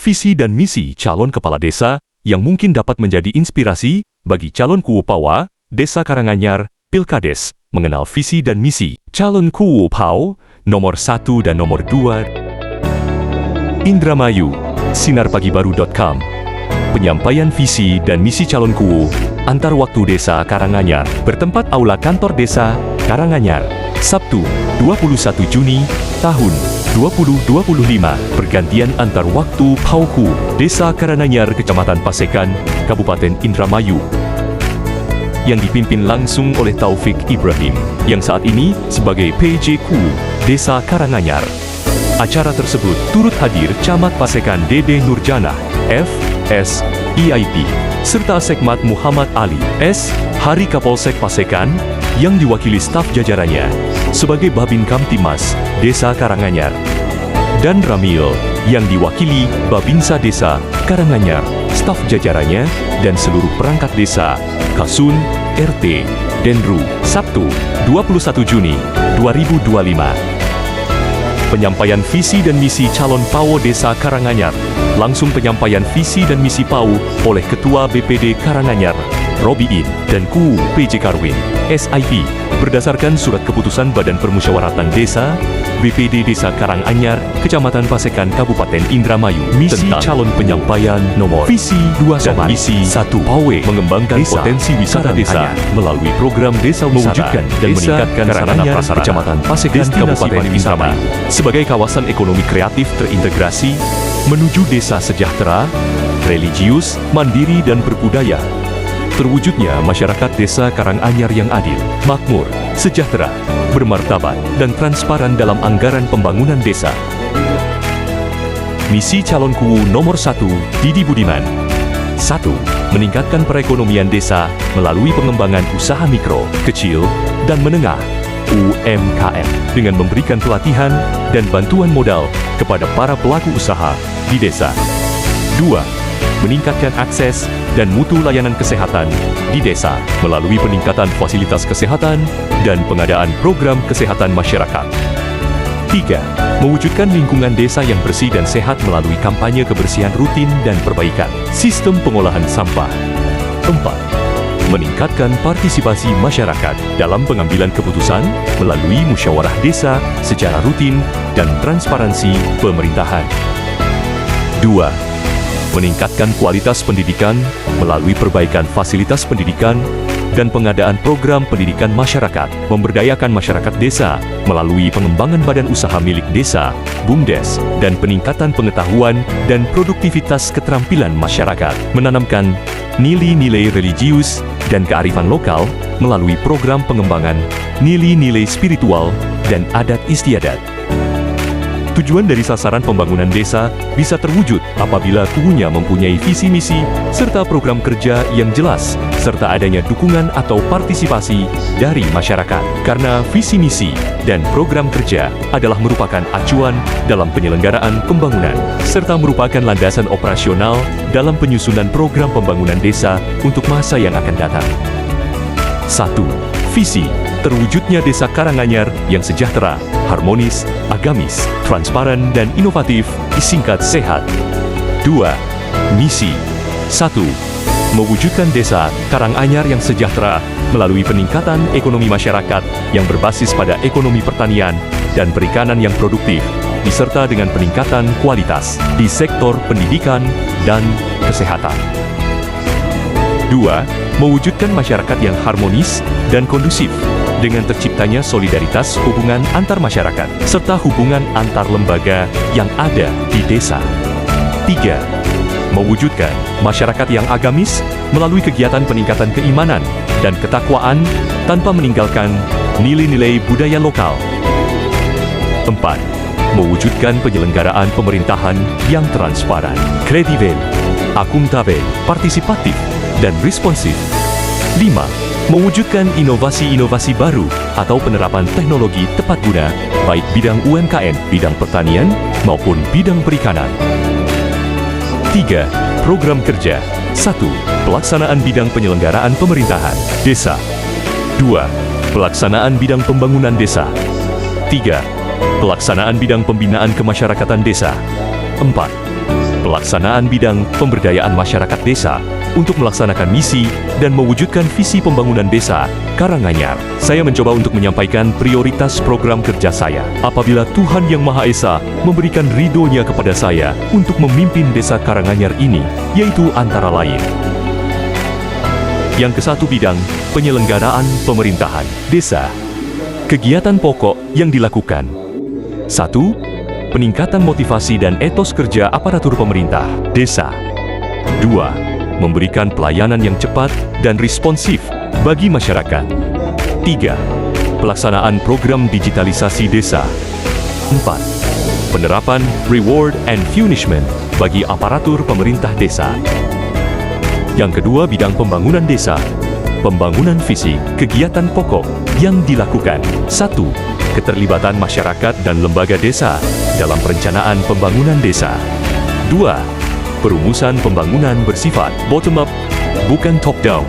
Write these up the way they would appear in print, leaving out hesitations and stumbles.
visi dan misi calon kepala desa yang mungkin dapat menjadi inspirasi bagi calon Kuwupawa, Desa Karanganyar, Pilkades, mengenal visi dan misi calon Kuwupau, nomor 1 dan nomor 2. Indramayu, sinarpagibaru.com. Penyampaian visi dan misi calon Kuwu antar waktu Desa Karanganyar bertempat Aula Kantor Desa Karanganyar, Sabtu 21 Juni tahun 2025, pergantian antar waktu Pauku, Desa Karanganyar, Kecamatan Pasekan, Kabupaten Indramayu, yang dipimpin langsung oleh Taufik Ibrahim, yang saat ini sebagai PJ Kuwu, Desa Karanganyar. Acara tersebut turut hadir Camat Pasekan Dede Nurjanah, F.S. EIP, serta Sekmat Muhammad Ali, S. Hari Kapolsek Pasekan, yang diwakili staf jajarannya, sebagai Babin Kamtimas, Desa Karanganyar, dan Ramil, yang diwakili Babinsa Desa Karanganyar, staf jajarannya, dan seluruh perangkat desa, Kasun, RT, Denru, Sabtu, 21 Juni, 2025. Penyampaian visi dan misi calon PAO Desa Karanganyar. Langsung penyampaian visi dan misi PAO oleh Ketua BPD Karanganyar, Robiin, dan Kuwu PJ Karwin, SIP, berdasarkan Surat Keputusan Badan Permusyawaratan Desa, BPD Desa Karanganyar, Kecamatan Pasekan, Kabupaten Indramayu, misi calon penyampaian nomor visi 2 dan misi 1 PAWE, mengembangkan desa, potensi wisata desa melalui program desa wisata, mewujudkan dan meningkatkan sarana prasarana Kecamatan Pasekan, Kabupaten Indramayu sebagai kawasan ekonomi kreatif terintegrasi menuju desa sejahtera, religius, mandiri, dan berbudaya. Terwujudnya masyarakat Desa Karanganyar yang adil, makmur, sejahtera, bermartabat, dan transparan dalam anggaran pembangunan desa. Misi calon Kuwu nomor 1, Didi Budiman. 1. Meningkatkan perekonomian desa melalui pengembangan usaha mikro, kecil, dan menengah UMKM dengan memberikan pelatihan dan bantuan modal kepada para pelaku usaha di desa. 2. Meningkatkan akses dan mutu layanan kesehatan di desa melalui peningkatan fasilitas kesehatan dan pengadaan program kesehatan masyarakat. 3. Mewujudkan lingkungan desa yang bersih dan sehat melalui kampanye kebersihan rutin dan perbaikan sistem pengolahan sampah. 4. Meningkatkan partisipasi masyarakat dalam pengambilan keputusan melalui musyawarah desa secara rutin dan transparansi pemerintahan. 2. Meningkatkan kualitas pendidikan melalui perbaikan fasilitas pendidikan dan pengadaan program pendidikan masyarakat, memberdayakan masyarakat desa melalui pengembangan badan usaha milik desa, BUMDes, dan peningkatan pengetahuan dan produktivitas keterampilan masyarakat, menanamkan nilai-nilai religius dan kearifan lokal melalui program pengembangan nilai-nilai spiritual dan adat istiadat. Tujuan dari sasaran pembangunan desa bisa terwujud apabila Kuwunya mempunyai visi misi serta program kerja yang jelas, serta adanya dukungan atau partisipasi dari masyarakat. Karena visi misi dan program kerja adalah merupakan acuan dalam penyelenggaraan pembangunan, serta merupakan landasan operasional dalam penyusunan program pembangunan desa untuk masa yang akan datang. 1. Visi terwujudnya Desa Karanganyar yang sejahtera, harmonis, agamis, transparan, dan inovatif, disingkat sehat. 2. Misi 1. Mewujudkan Desa Karanganyar yang sejahtera melalui peningkatan ekonomi masyarakat yang berbasis pada ekonomi pertanian dan perikanan yang produktif, diserta dengan peningkatan kualitas di sektor pendidikan dan kesehatan. 2. Mewujudkan masyarakat yang harmonis dan kondusif dengan terciptanya solidaritas hubungan antar masyarakat serta hubungan antar lembaga yang ada di desa. 3. Mewujudkan masyarakat yang agamis melalui kegiatan peningkatan keimanan dan ketakwaan tanpa meninggalkan nilai-nilai budaya lokal. 4. Mewujudkan penyelenggaraan pemerintahan yang transparan, kredibel, akuntabel, partisipatif, dan responsif. 5. Mewujudkan inovasi-inovasi baru atau penerapan teknologi tepat guna, baik bidang UMKM, bidang pertanian, maupun bidang perikanan. 3. Program kerja. 1. Pelaksanaan bidang penyelenggaraan pemerintahan desa. 2. Pelaksanaan bidang pembangunan desa. 3. Pelaksanaan bidang pembinaan kemasyarakatan desa. 4. pelaksanaan bidang pemberdayaan masyarakat desa untuk melaksanakan misi dan mewujudkan visi pembangunan desa Karanganyar. Saya mencoba untuk menyampaikan prioritas program kerja saya apabila Tuhan Yang Maha Esa memberikan ridho-Nya kepada saya untuk memimpin desa Karanganyar ini, yaitu antara lain. Yang ke-1, bidang penyelenggaraan pemerintahan desa. Kegiatan pokok yang dilakukan. 1. Peningkatan motivasi dan etos kerja aparatur pemerintah desa. 2. Memberikan pelayanan yang cepat dan responsif bagi masyarakat. 3. Pelaksanaan program digitalisasi desa. 4. Penerapan reward and punishment bagi aparatur pemerintah desa. Yang kedua, bidang pembangunan desa. Pembangunan fisik, kegiatan pokok yang dilakukan. 1. Keterlibatan masyarakat dan lembaga desa dalam perencanaan pembangunan desa. 2. Perumusan pembangunan bersifat bottom-up, bukan top-down.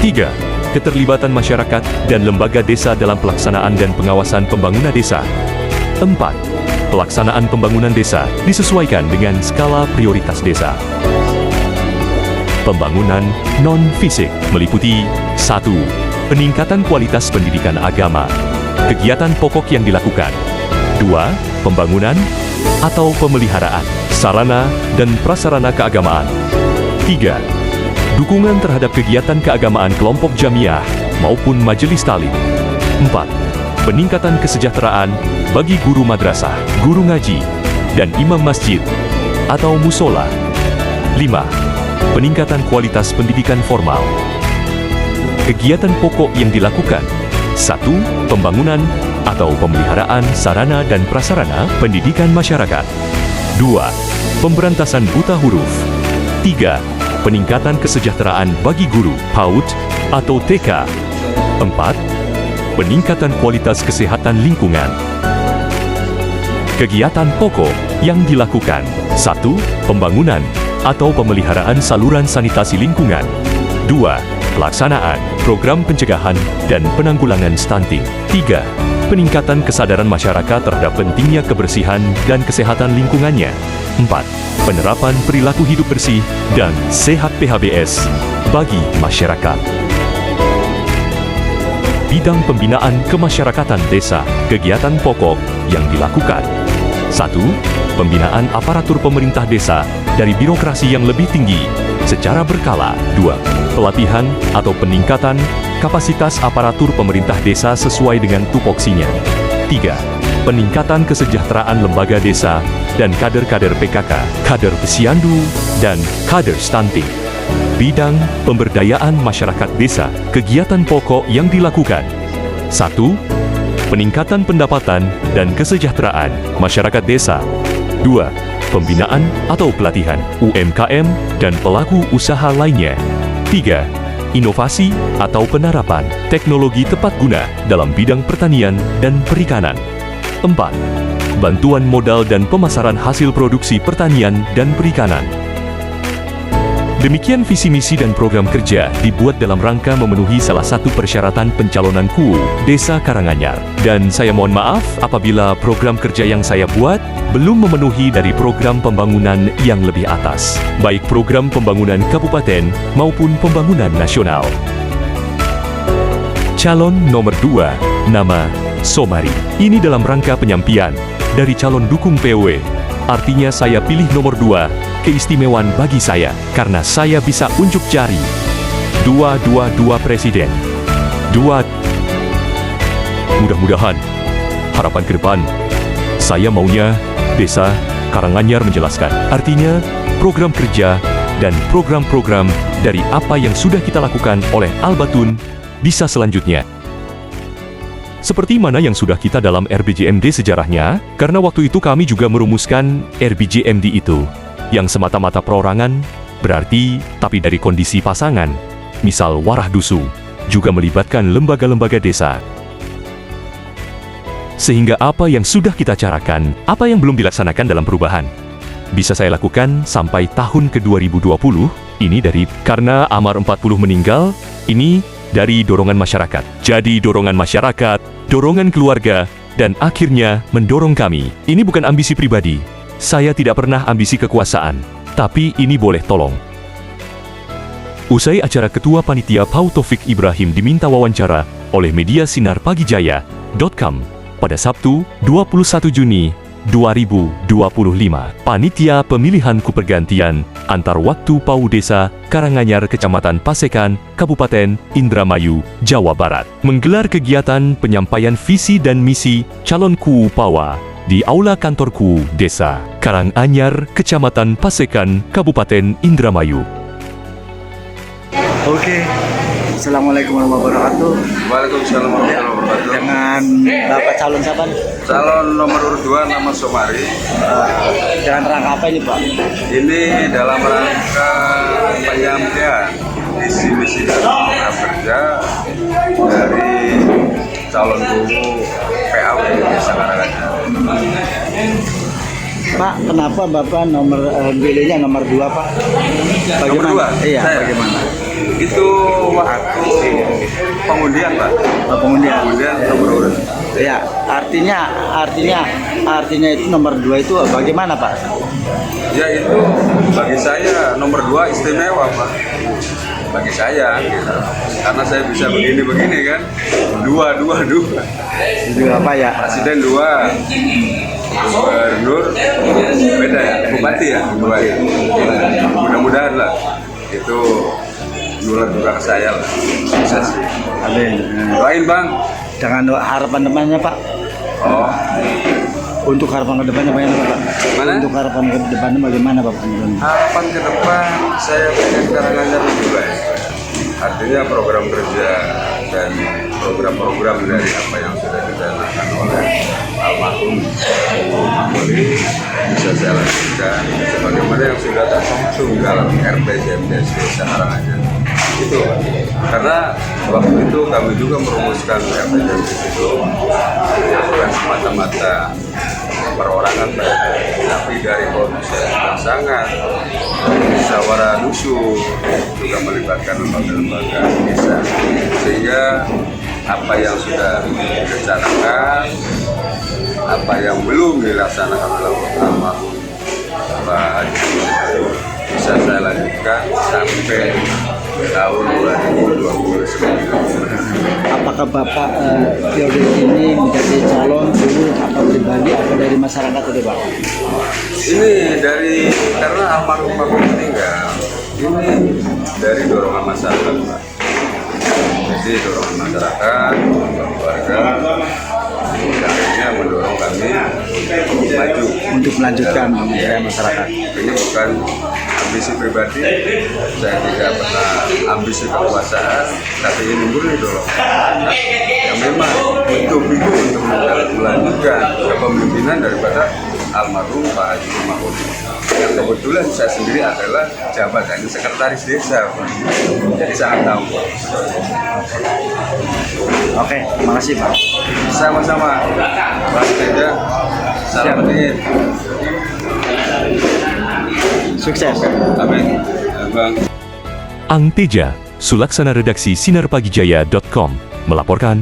3. Keterlibatan masyarakat dan lembaga desa dalam pelaksanaan dan pengawasan pembangunan desa. 4. Pelaksanaan pembangunan desa disesuaikan dengan skala prioritas desa. Pembangunan non-fisik meliputi 1. Peningkatan kualitas pendidikan agama. Kegiatan pokok yang dilakukan. 2. Pembangunan atau pemeliharaan sarana dan prasarana keagamaan. 3. Dukungan terhadap kegiatan keagamaan kelompok jamiah maupun majelis talim. 4. Peningkatan kesejahteraan bagi guru madrasah, guru ngaji, dan imam masjid atau musola. 5. Peningkatan kualitas pendidikan formal. Kegiatan pokok yang dilakukan. 1. Pembangunan atau pemeliharaan sarana dan prasarana pendidikan masyarakat. 2. Pemberantasan buta huruf. 3. Peningkatan kesejahteraan bagi guru PAUD atau TK. 4. Peningkatan kualitas kesehatan lingkungan. Kegiatan pokok yang dilakukan. 1. Pembangunan atau pemeliharaan saluran sanitasi lingkungan. 2. Pelaksanaan program pencegahan dan penanggulangan stunting. 3. Peningkatan kesadaran masyarakat terhadap pentingnya kebersihan dan kesehatan lingkungannya. 4. Penerapan perilaku hidup bersih dan sehat PHBS bagi masyarakat. Bidang pembinaan kemasyarakatan desa, kegiatan pokok yang dilakukan. 1. Pembinaan aparatur pemerintah desa dari birokrasi yang lebih tinggi secara berkala. 2. Pelatihan atau peningkatan kapasitas aparatur pemerintah desa sesuai dengan tupoksinya. 3. Peningkatan kesejahteraan lembaga desa dan kader-kader PKK, kader posyandu, dan kader stunting. Bidang pemberdayaan masyarakat desa, kegiatan pokok yang dilakukan. 1. Peningkatan pendapatan dan kesejahteraan masyarakat desa. 2. Pembinaan atau pelatihan UMKM dan pelaku usaha lainnya. 3. Inovasi atau penerapan teknologi tepat guna dalam bidang pertanian dan perikanan. 4. Bantuan modal dan pemasaran hasil produksi pertanian dan perikanan. Demikian visi misi dan program kerja dibuat dalam rangka memenuhi salah satu persyaratan pencalonan KUU Desa Karanganyar. Dan saya mohon maaf apabila program kerja yang saya buat belum memenuhi dari program pembangunan yang lebih atas, baik program pembangunan kabupaten maupun pembangunan nasional. Calon nomor 2, nama Somari. Ini dalam rangka penyampaian dari calon dukung PW. Artinya saya pilih nomor 2, keistimewaan bagi saya, karena saya bisa unjuk jari. 222 Presiden. 2. Mudah-mudahan, harapan ke depan, saya maunya Desa Karanganyar menjelaskan. Artinya, program kerja dan program-program dari apa yang sudah kita lakukan oleh Albatun bisa selanjutnya. Seperti mana yang sudah kita dalam RBJMD sejarahnya, karena waktu itu kami juga merumuskan RBJMD itu, yang semata-mata perorangan, berarti tapi dari kondisi pasangan, misal Warah Dusu, juga melibatkan lembaga-lembaga desa. Sehingga apa yang sudah kita carakan, apa yang belum dilaksanakan dalam perubahan, bisa saya lakukan sampai tahun ke-2020, ini dari karena Amar 40 meninggal, ini dari dorongan masyarakat. Jadi dorongan masyarakat, dorongan keluarga, dan akhirnya mendorong kami. Ini bukan ambisi pribadi. Saya tidak pernah ambisi kekuasaan, tapi ini boleh tolong. Usai acara Ketua Panitia PAU Taufik Ibrahim diminta wawancara oleh media sinarpagijaya.com pada Sabtu, 21 Juni 2025. Panitia pemilihan kupergantian antar waktu PAU Desa Karanganyar Kecamatan Pasekan, Kabupaten Indramayu, Jawa Barat, menggelar kegiatan penyampaian visi dan misi calon KUU PAWA di Aula Kantor KUU Desa Karanganyar, Kecamatan Pasekan, Kabupaten Indramayu. Oke, Assalamualaikum warahmatullahi wabarakatuh. Waalaikumsalam warahmatullahi wabarakatuh. Dengan Bapak calon siapa nih? Calon nomor urut 2 nama Somari. Dengan rangka apa ini Pak? Ini dalam rangka penyampaian visi misi dan program kerja dari calon guru PAW Desa Karanganyar. Pak, kenapa Bapak pilihnya nomor 2 Pak? Bagaimana? Nomor 2? Iya, Saya. bagaimana? Itu waktu pengundian Pak. Oh, pengundian. Pengundian nomor urut. Iya, artinya itu nomor 2 itu bagaimana Pak? Ya itu bagi saya nomor 2 istimewa Pak. Bagi saya gitu. Karena saya bisa begini kan. Dua. Itu apa ya? Presiden 2, gubernur beda ya, bupati ya, 2 ya. Mudah-mudahan lah itu nular ke saya lah. Bisa sih. Amin. Doain Bang. Dengan harapan depannya Pak. Oh, Untuk harapan ke depannya bagaimana Pak? Mana? Untuk harapan ke depannya bagaimana Bapak? harapan ke depan saya pengen Karanganyar lebih baik. Artinya program kerja dan program-program dari apa yang sudah dijalankan oleh almarhum Mamuli bisa saya lanjutkan sebagaimana yang sudah tercantum dalam RPJMDes Desa Karanganyar. Itu karena waktu itu kami juga merumuskan RPJMDes itu bukan semata-mata perorangan, tapi dari konsep yang sangat musyawarah dusun, juga melibatkan lembaga-lembaga desa, sehingga apa yang sudah direncanakan, apa yang belum dilaksanakan oleh almarhum Pak Haji itu bisa saya lanjutkan sampai tahun 2029. Apakah Bapak periode ini menjadi calon guru atau pribadi atau dari masyarakat itu Pak? Ini dari karena almarhum Bapak meninggal, ini dari dorongan masyarakat Pak. Jadi dorongan masyarakat, keluarga, akhirnya mendorong kami untuk maju. Untuk melanjutkan masyarakat. Ini bukan ambisi pribadi, saya tidak pernah ambisi kekuasaan, tapi ini murni dorongan yang memang untuk melanjutkan kepemimpinan daripada almarhum Pak Haji Mamuli. Yang kebetulan saya sendiri adalah jabatannya sekretaris desa, Pak. Jadi sangat tahu. Oke, makasih Pak. Sama-sama, Pak Teja. Salam pentingin. Sukses. Amin. Bang. Ang Teja, Sulaksana Redaksi Sinarpagijaya.com, melaporkan.